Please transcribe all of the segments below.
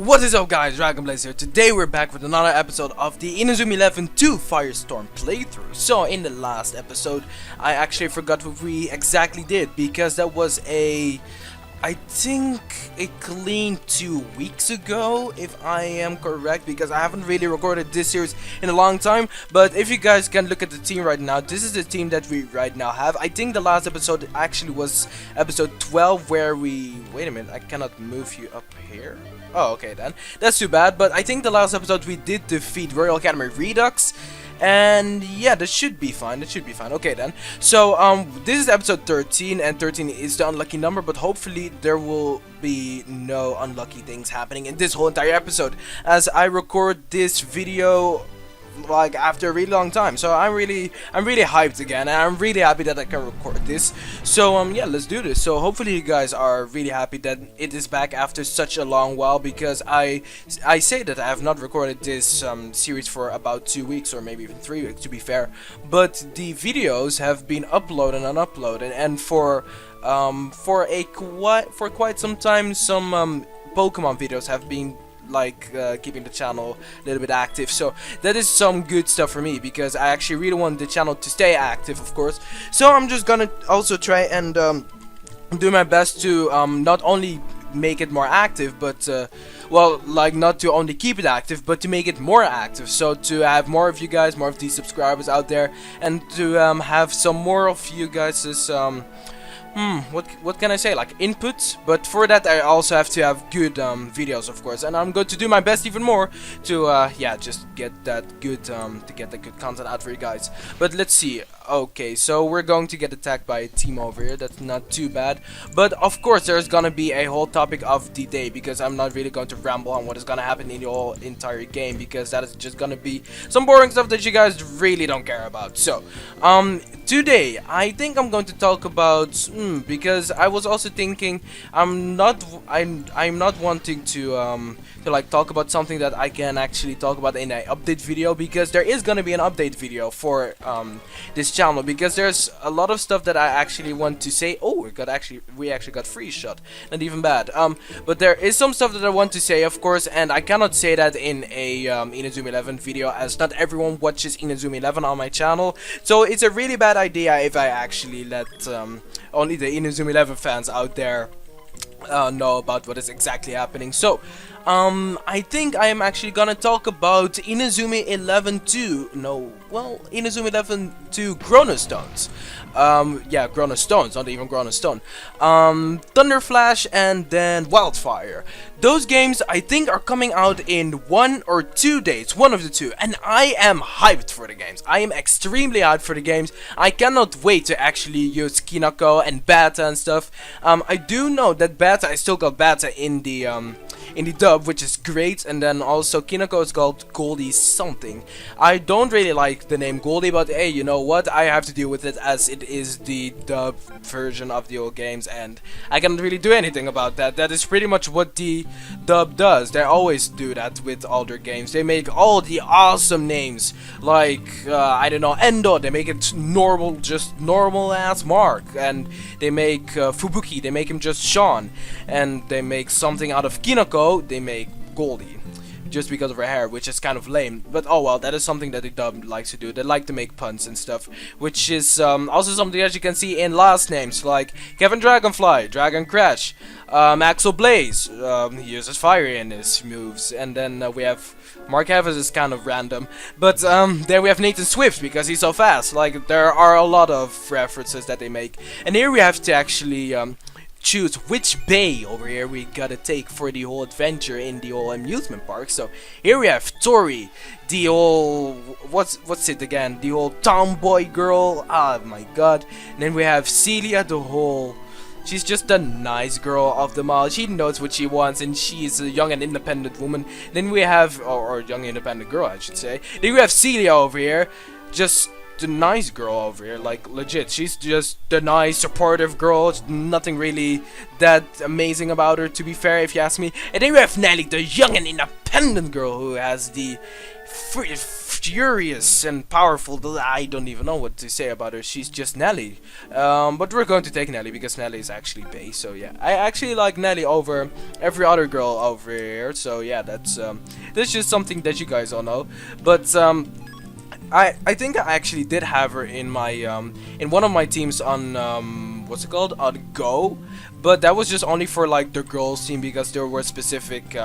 What is up, guys? DragonBlaze here. Today we're back with another episode of the Inazuma 11 2 Firestorm playthrough. So in the last episode I actually forgot what we exactly did, because that was I think a clean 2 weeks ago, if I am correct, because I haven't really recorded this series in a long time. But if you guys can look at the team right now, this is the team that we right now have. I think the last episode actually was episode 12, where we... Wait a minute, I cannot move you up here. Oh, okay then. That's too bad, but I think the last episode we did defeat Royal Academy Redux. And yeah, that should be fine. Okay then. So this is episode 13, and 13 is the unlucky number, but hopefully there will be no unlucky things happening in this whole entire episode, as I record this video like after a really long time. So I'm really hyped again, and I'm really happy that I can record this. So yeah, let's do this. So hopefully you guys are really happy that it is back after such a long while, because I say that I have not recorded this series for about 2 weeks, or maybe even 3 weeks to be fair, but the videos have been uploaded and uploaded, and for quite some time some Pokemon videos have been keeping the channel a little bit active. So that is some good stuff for me, because I actually really want the channel to stay active, of course. So I'm just gonna also try and do my best to not only make it more active, but well, like, not to only keep it active, but to make it more active. So to have more of you guys, more of these subscribers out there, and to have some more of you guys' what can I say, like, input. But for that I also have to have good videos, of course, and I'm going to do my best even more to yeah, just get that good content out for you guys. But let's see. Okay, so we're going to get attacked by a team over here. That's not too bad, but of course there's gonna be a whole topic of the day, because I'm not really going to ramble on what is gonna happen in the whole entire game, because that is just gonna be some boring stuff that you guys really don't care about. So today I think I'm going to talk about because I was also thinking I'm not wanting to like talk about something that I can actually talk about in an update video, because there is gonna be an update video for this channel, because there's a lot of stuff that I actually want to say. Oh, we actually got free shot, not even bad. But there is some stuff that I want to say, of course, and I cannot say that in a Inazuma 11 video, as not everyone watches Inazuma 11 on my channel. So it's a really bad idea if I actually let only the Inazuma 11 fans out there know about what is exactly happening. So I think I am actually gonna talk about Inazuma 11 2. No, well, Inazuma 11 2 Chronostones. Yeah, Chronostones, not even Chronostone. Thunder Flash and then Wildfire. Those games I think are coming out in 1 or 2 days, one of the two, and I am hyped for the games. I am extremely hyped for the games. I cannot wait to actually use Kinako and Beta and stuff. I do know that Beta, I still got Beta in the dub, which is great, and then also Kinako is called Goldie something. I don't really like the name Goldie, but hey, you know what, I have to deal with it, as it is the dub version of the old games, and I can't really do anything about that. That is pretty much what the dub does. They always do that with all their games. They make all the awesome names, like I don't know, Endo, they make it normal, just normal ass Mark, and they make Fubuki, they make him just Sean, and they make something out of Kinako, they make Goldie, just because of her hair, which is kind of lame. But oh well, that is something that the dub likes to do. They like to make puns and stuff, which is also something that you can see in last names, like Kevin Dragonfly, Dragon Crash, Axel Blaze, he uses fire in his moves, and then we have Mark Havas is kind of random, but then we have Nathan Swift, because he's so fast. Like, there are a lot of references that they make, and here we have to actually choose which bay over here we gotta take for the whole adventure in the whole amusement park. So here we have Tori, the whole what's it again, the whole tomboy girl, oh my god. And then we have Celia, the whole, she's just the nice girl of them all. She knows what she wants, and she's a young and independent woman. Then we have, or young independent girl, I should say. Then we have Celia over here, just the nice girl over here, like, legit, she's just the nice supportive girl. Nothing really that amazing about her, to be fair, if you ask me. And then we have Nelly, the young and independent girl, who has the furious and powerful. I don't even know what to say about her. She's just Nelly. But we're going to take Nelly because Nelly is actually base. So yeah, I actually like Nelly over every other girl over here. So yeah, that's just something that you guys all know. But I think I actually did have her in my in one of my teams on what's it called, on Go, but that was just only for like the girls team because there were specific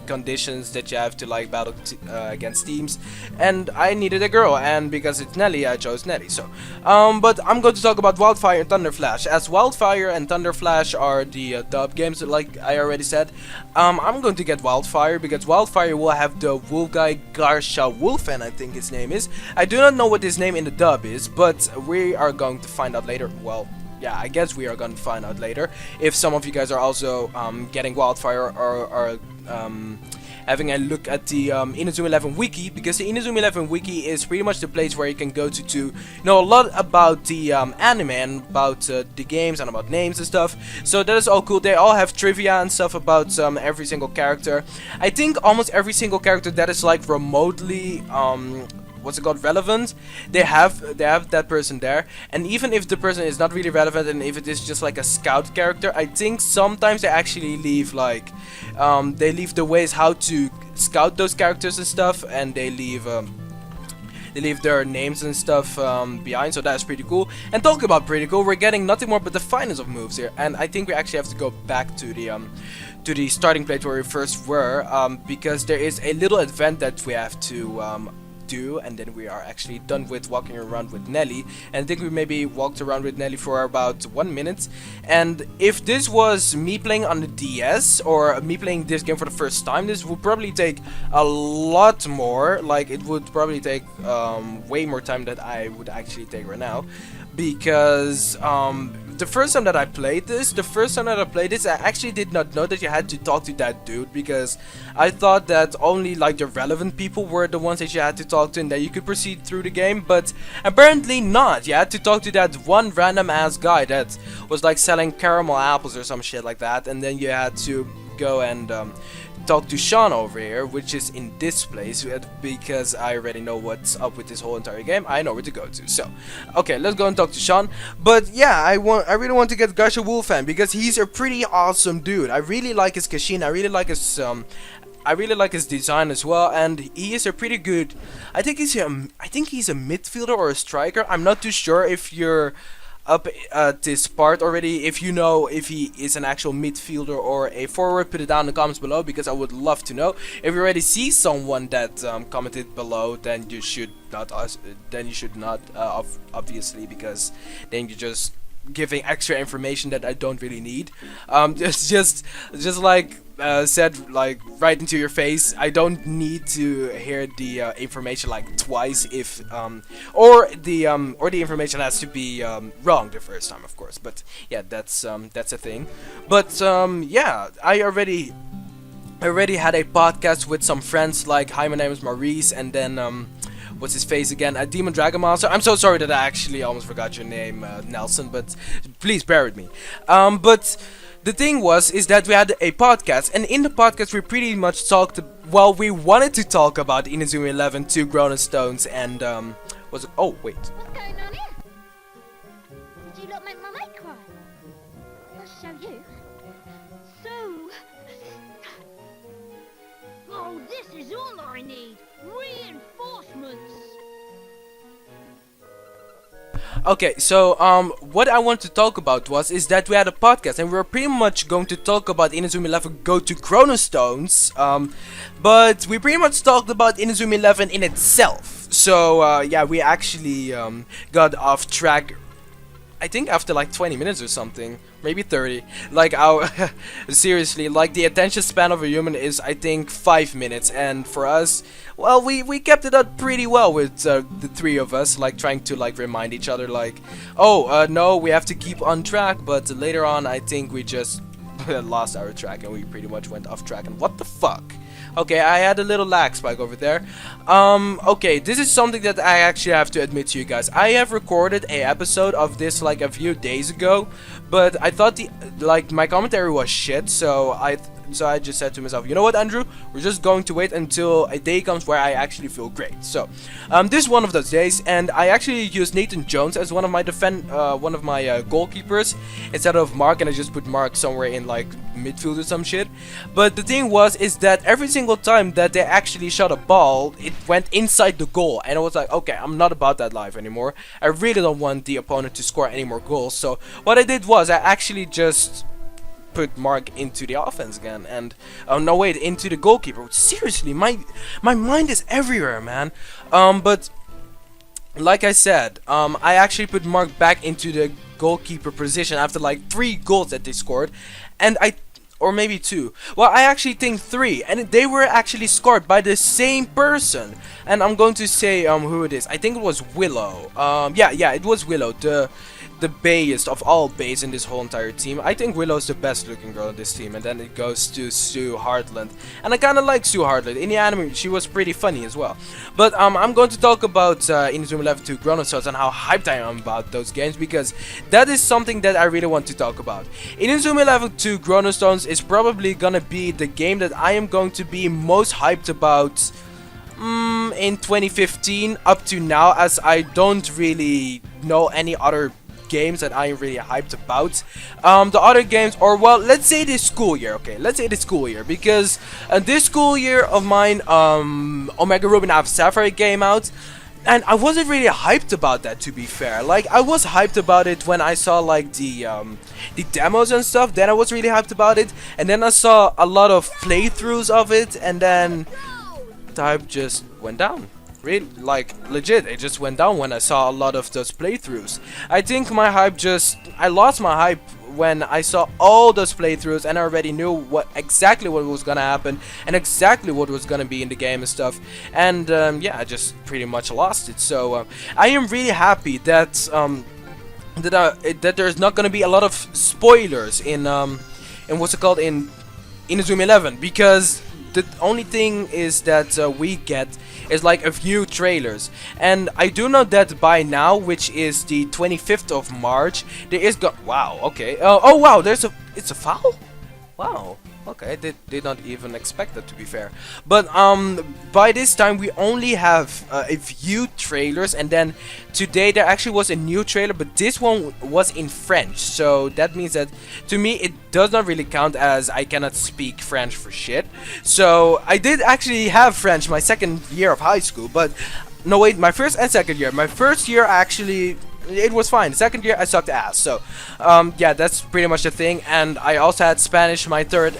conditions that you have to like battle against teams, and I needed a girl, and because it's Nelly I chose Nelly. So but I'm going to talk about Wildfire and Thunder Flash. As Wildfire and Thunder Flash are the dub games, like I already said, I'm going to get Wildfire because Wildfire will have the wolf guy Garsha Wolfen, I think his name is. I do not know what his name in the dub is, but we are going to find out later. Well, yeah, I guess we are going to find out later if some of you guys are also getting Wildfire or having a look at the Inazuma 11 wiki, because the Inazuma 11 wiki is pretty much the place where you can go to know a lot about the anime and about the games and about names and stuff. So that is all cool. They all have trivia and stuff about every single character. I think almost every single character that is like remotely what's it called, relevant, they have that person there. And even if the person is not really relevant and if it is just like a scout character, I think sometimes they actually leave like they leave the ways how to scout those characters and stuff, and they leave their names and stuff behind, so that's pretty cool. And talking about pretty cool, we're getting nothing more but the finest of moves here, and I think we actually have to go back to the starting place where we first were, because there is a little event that we have to do, and then we are actually done with walking around with Nelly. And I think we maybe walked around with Nelly for about 1 minute. And if this was me playing on the DS or me playing this game for the first time, this would probably take a lot more. Like, it would probably take way more time than I would actually take right now, because the first time that I played this, I actually did not know that you had to talk to that dude, because I thought that only like the relevant people were the ones that you had to talk to and that you could proceed through the game, but apparently not. You had to talk to that one random ass guy that was like selling caramel apples or some shit like that, and then you had to go and talk to Sean over here, which is in this place, because I already know what's up with this whole entire game. I know where to go to. So, okay, let's go and talk to Sean. But yeah, I really want to get Garsha Wolfen because he's a pretty awesome dude. I really like his Kashin. I really like his design as well, and he is a pretty good. I think he's a midfielder or a striker. I'm not too sure if you're up at this part already. If you know if he is an actual midfielder or a forward, put it down in the comments below, because I would love to know. If you already see someone that commented below, then you should not obviously, because then you're just giving extra information that I don't really need. Just like said, like right into your face. I don't need to hear the information like twice, if or the information has to be wrong the first time, of course. But yeah, that's a thing. But yeah, I already had a podcast with some friends, like, hi, my name is Maurice, and then what's his face again? A Demon Dragon Monster. I'm so sorry that I actually almost forgot your name, Nelson, but please bear with me. But the thing is that we had a podcast, and in the podcast we pretty much talked, well, we wanted to talk about Inazuma 11, 2 Grown Stones, and was it? Oh, wait. What's going on here? Did you lot make my mate cry? I'll show you. So... Oh, this is all I need. Reinforcements. Okay, so what I want to talk about is that we had a podcast, and we were pretty much going to talk about Inazuma 11 Go to Chronostones, but we pretty much talked about Inazuma 11 in itself. So yeah, we actually got off track, I think after like 20 minutes or something, maybe 30. Like, our seriously, like, the attention span of a human is, I think, 5 minutes, and for us, well, we kept it up pretty well with the three of us, like, trying to like remind each other, like, oh, no, we have to keep on track. But later on, I think we just lost our track and we pretty much went off track. And what the fuck? Okay, I had a little lag spike over there. Okay, this is something that I actually have to admit to you guys. I have recorded a episode of this like a few days ago, but I thought my commentary was shit, so so I just said to myself, you know what, Andrew, we're just going to wait until a day comes where I actually feel great. So this is one of those days, and I actually used Nathan Jones as one of my goalkeepers instead of Mark, and I just put Mark somewhere in like midfield or some shit. But the thing is that every single time that they actually shot a ball, it went inside the goal, and I was like, okay, I'm not about that life anymore. I really don't want the opponent to score any more goals. So what I did was I actually just put Mark into the offense again, and no wait, into the goalkeeper. Seriously, my mind is everywhere, man. But like I said, I actually put Mark back into the goalkeeper position after like 3 goals that they scored, and or maybe 2. Well, I actually think 3, and they were actually scored by the same person. And I'm going to say who it is. I think it was Willow. Yeah, it was Willow, the bayest of all bays in this whole entire team. I think Willow's the best looking girl in this team, and then it goes to Sue Heartland. And I kinda like Sue Heartland. In the anime, she was pretty funny as well. But I'm going to talk about Inazuma 11 2 Chronostones and how hyped I am about those games, because that is something that I really want to talk about. Inazuma 11 2 Chronostones is probably gonna be the game that I am going to be most hyped about in 2015 up to now, as I don't really know any other games that I am really hyped about. The other games, or well, let's say this school year, okay? Let's say this school year, because this school year of mine, Omega Ruby Alpha Sapphire came out, and I wasn't really hyped about that, to be fair. Like, I was hyped about it when I saw like the demos and stuff. Then I was really hyped about it, and then I saw a lot of playthroughs of it, and then the hype just went down. Really, like, legit, it just went down when I saw a lot of those playthroughs. I think my hype I lost my hype when I saw all those playthroughs, and I already knew exactly what was gonna happen and exactly what was gonna be in the game and stuff. And yeah, I just pretty much lost it. So I am really happy that that there's not gonna be a lot of spoilers in what's it called, in Inazuma 11, because the only thing is that we get is like a few trailers, and I do know that by now, which is the 25th of March, there is wow, okay, oh wow, it's a foul? Wow, okay, did not even expect that, to be fair. But by this time we only have a few trailers, and then today there actually was a new trailer, but this one was in French, so that means that to me it does not really count, as I cannot speak French for shit. So I did actually have French my second year of high school, but no wait, my first and second year. My first year actually, it was fine. The second year I sucked ass. So yeah, that's pretty much the thing. And I also had Spanish my third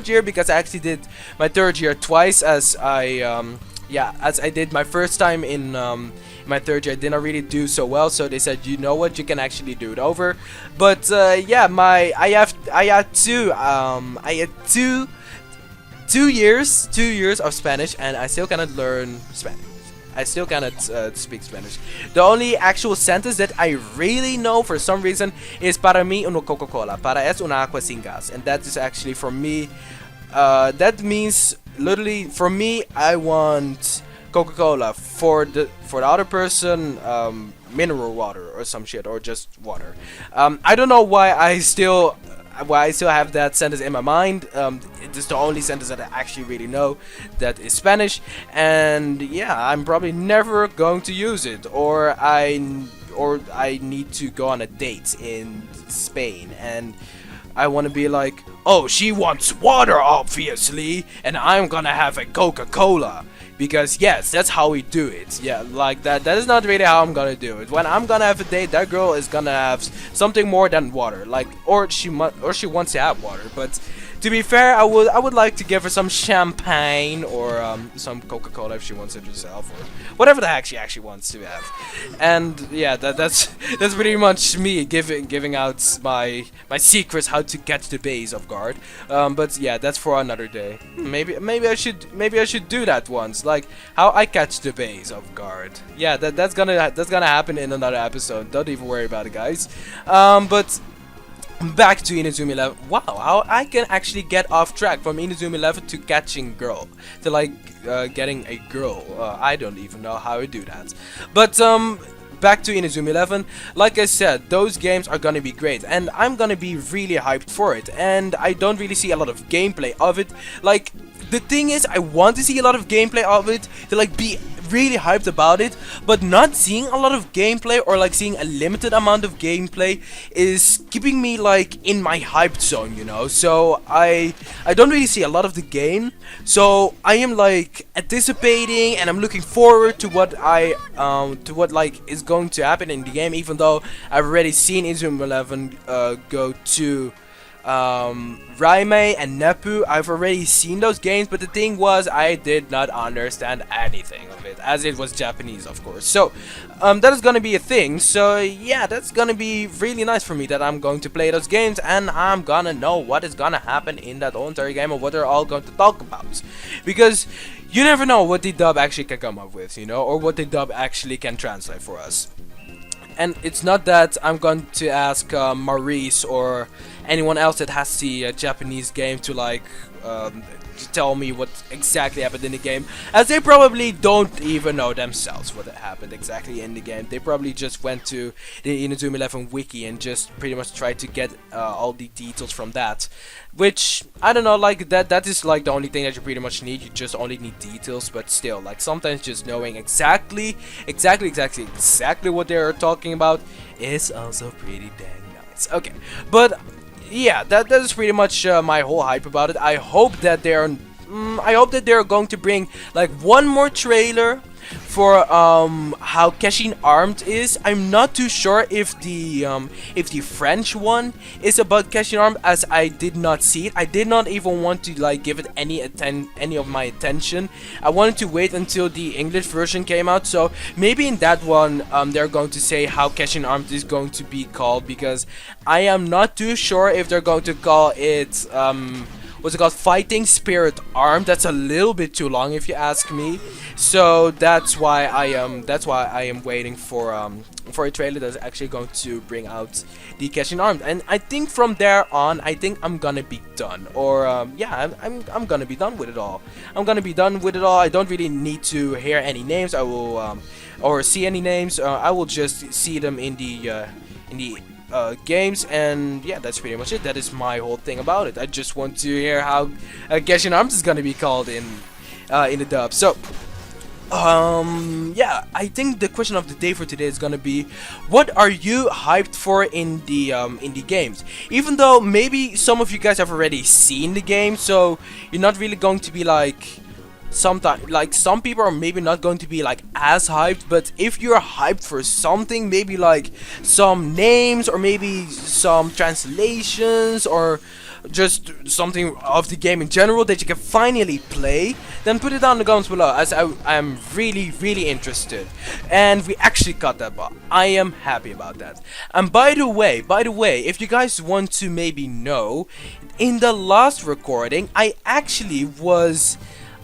year, because I actually did my third year twice, as I did my first time in my third year. I did not really do so well, so they said, you know what, you can actually do it over. But yeah, I had two years of Spanish, and I still cannot learn Spanish. I still cannot speak Spanish. The only actual sentence that I really know for some reason is "Para mí una Coca-Cola. Para es una agua sin gas." And that is actually, for me, that means literally, for me, I want Coca-Cola. For the other person, mineral water or some shit, or just water. I don't know why I still have that sentence in my mind. It is the only sentence that I actually really know that is Spanish, and yeah, I'm probably never going to use it, or I need to go on a date in Spain, and I want to be like, oh, she wants water, obviously, and I'm gonna have a Coca-Cola. Because yes, that's how we do it. Yeah, like that is not really how I'm gonna do it. When I'm gonna have a date, that girl is gonna have something more than water. Like, or she wants to have water. But to be fair, I would like to give her some champagne, or some Coca-Cola if she wants it herself, or whatever the heck she actually wants to have. And yeah, that's pretty much me giving out my secrets how to catch the base of guard. But yeah, that's for another day. Maybe I should do that once, like how I catch the base of guard. Yeah, that's gonna happen in another episode. Don't even worry about it, guys. But back to Inazuma 11. Wow, how I can actually get off track from Inazuma 11 to catching girl, to like getting a girl. I don't even know how I do that. But back to Inazuma 11. Like I said, those games are gonna be great, and I'm gonna be really hyped for it. And I don't really see a lot of gameplay of it. Like, the thing is, I want to see a lot of gameplay of it to like be really hyped about it, but not seeing a lot of gameplay or like seeing a limited amount of gameplay is keeping me like in my hyped zone, you know. So I don't really see a lot of the game, so I am like anticipating and I'm looking forward to what like is going to happen in the game, even though I've already seen Inazuma 11 go to Raime and Nepu. I've already seen those games, but the thing was, I did not understand anything of it, as it was Japanese, of course. So, that is gonna be a thing. So, yeah, that's gonna be really nice for me that I'm going to play those games, and I'm gonna know what is gonna happen in that whole entire game, or what they're all going to talk about. Because you never know what the dub actually can come up with, you know, or what the dub actually can translate for us. And it's not that I'm going to ask Maurice or anyone else that has the Japanese game to like to tell me what exactly happened in the game, as they probably don't even know themselves what happened exactly in the game. They probably just went to the Inazuma 11 wiki and just pretty much tried to get all the details from that, which I don't know, like that is like the only thing that you pretty much need. You just only need details, but still, like sometimes just knowing exactly what they're talking about is also pretty dang nice. Okay, but yeah, that is pretty much my whole hype about it. I hope that they're going to bring like one more trailer for how Cashin Armed is. I'm not too sure if the French one is about Cashin Armed, as I did not see it. I did not even want to like give it any of my attention. I wanted to wait until the English version came out. So maybe in that one they're going to say how Cashin Armed is going to be called, because I am not too sure if they're going to call it what's it called, Fighting Spirit Armed. That's a little bit too long if you ask me. So that's why I am waiting for a trailer that's actually going to bring out the Cashin Armed. And I think from there on, I think I'm gonna be done. Or yeah, I'm gonna be done with it all. I don't really need to hear any names. I will or see any names. I will just see them in the games, and yeah, that's pretty much it. That is my whole thing about it. I just want to hear how Cashin Arms is gonna be called in the dub. So yeah, I think the question of the day for today is gonna be, what are you hyped for in the games? Even though maybe some of you guys have already seen the game, so you're not really going to be like, sometimes like some people are maybe not going to be like as hyped, but if you're hyped for something, maybe like some names or maybe some translations or just something of the game in general that you can finally play, then put it down in the comments below, as I am really interested. And we actually got that ball. I am happy about that. And by the way, if you guys want to maybe know, in the last recording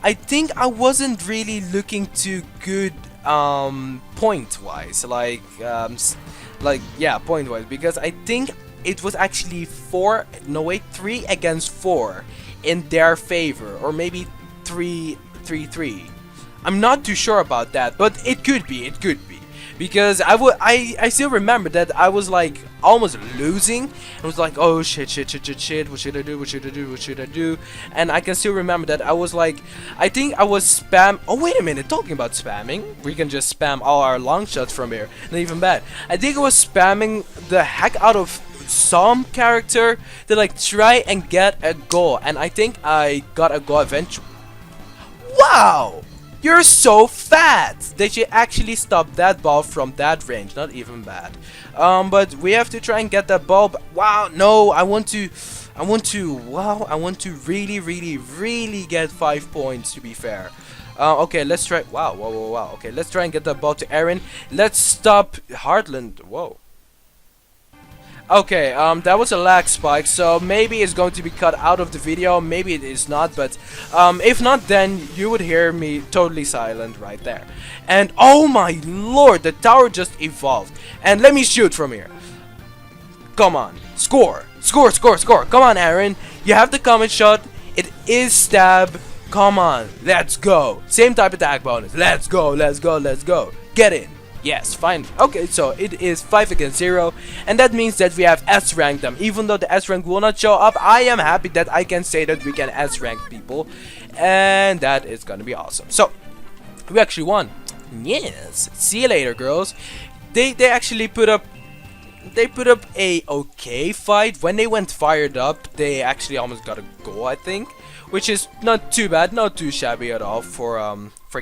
I think I wasn't really looking too good point wise, yeah, point wise, because I think it was actually 3 against 4 in their favor, or maybe 3-3. I'm not too sure about that, but it could be, because I still remember that I was like almost losing. I was like, oh shit, what should I do? And I can still remember that I was like, I think I was oh wait a minute, talking about spamming, we can just spam all our long shots from here, not even bad. I think I was spamming the heck out of some character to like try and get a goal, and I think I got a goal eventually. Wow! You're so fat that you actually stopped that ball from that range. Not even bad. But we have to try and get that ball. Wow, no, I want to really get 5 points, to be fair. Okay, let's try. Wow. Okay, let's try and get that ball to Aaron. Let's stop Heartland. Whoa. Okay, that was a lag spike, so maybe it's going to be cut out of the video, maybe it is not, but if not, then you would hear me totally silent right there. And oh my lord, the tower just evolved. And let me shoot from here. Come on, score, come on Aaron, you have the comment shot, it is stab, come on, let's go. Same type attack bonus, let's go, get in. Yes, fine. Okay, so it is 5 against 0, and that means that we have S rank them. Even though the S rank will not show up, I am happy that I can say that we can S rank people, and that is gonna be awesome. So we actually won. Yes. See you later, girls. They actually put up a okay fight. When they went fired up, they actually almost got a goal, I think, which is not too bad, not too shabby at all for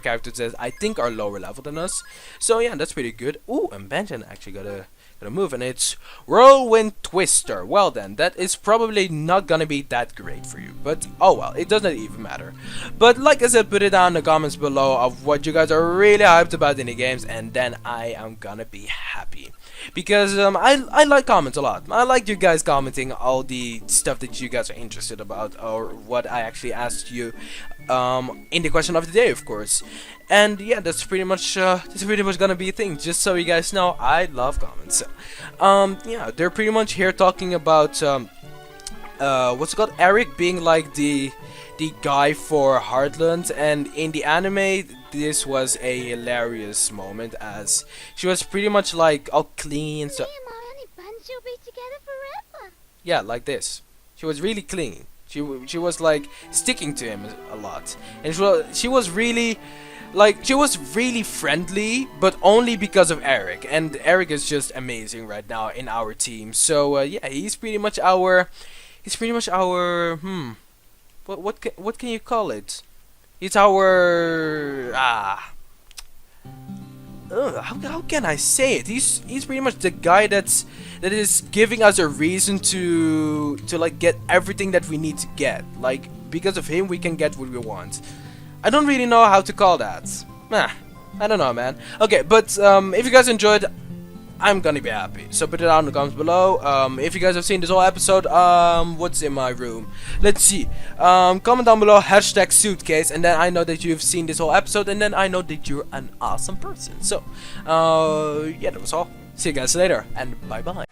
characters that I think are lower level than us. So yeah, that's pretty good. Ooh, and Benjamin actually got a move, and it's Whirlwind Twister. Well then, that is probably not gonna be that great for you, but oh well, it doesn't even matter. But like I said, put it down in the comments below of what you guys are really hyped about in the games, and then I am gonna be happy. Because I like comments a lot. I like you guys commenting all the stuff that you guys are interested about, or what I actually asked you in the question of the day, of course. And yeah, that's pretty much gonna be a thing. Just so you guys know, I love comments. Yeah, they're pretty much here talking about what's it called, Eric being like the guy for Heartland, and in the anime this was a hilarious moment as she was pretty much like all clean and so. Me and my honey buns will be together forever. Yeah, like this. She was really clean. She was like sticking to him a lot, and she was really like, she was really friendly, but only because of Eric, and Eric is just amazing right now in our team. So yeah, he's pretty much our what can you call it? It's our how can I say it? He's pretty much the guy that is giving us a reason to like get everything that we need to get. Like, because of him we can get what we want. I don't really know how to call that. I don't know, man. Okay, but if you guys enjoyed, I'm gonna be happy. So put it down in the comments below. If you guys have seen this whole episode, what's in my room? Let's see. Comment down below #suitcase, and then I know that you've seen this whole episode, and then I know that you're an awesome person. So, yeah, that was all. See you guys later, and bye bye.